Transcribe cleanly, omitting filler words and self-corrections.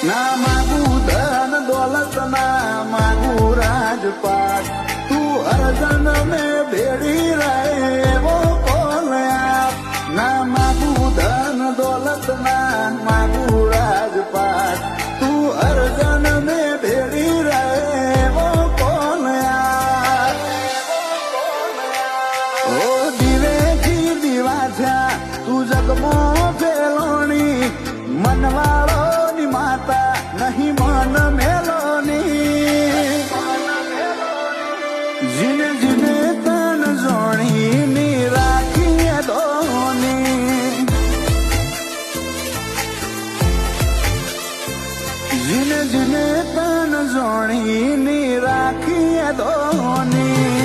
ના માગું ધન દોલત ના માગું રાજપાટ તું અર્જન મેં ભેડી રહે એવો કોલ આપ ના માગું ધન દોલત ના માગું રાજપાટ તું અર્જન મેં ભેડી રહે એવો કોલ આપ ઓ દિવેજી દીવા થયા તું જગમાં ફેલોણી મનવાળો માતા નહીં મન મેલોની જીને જીને તન જોણી રાખીએ દોની જીને જીને તન જોણી રાખીએ દોની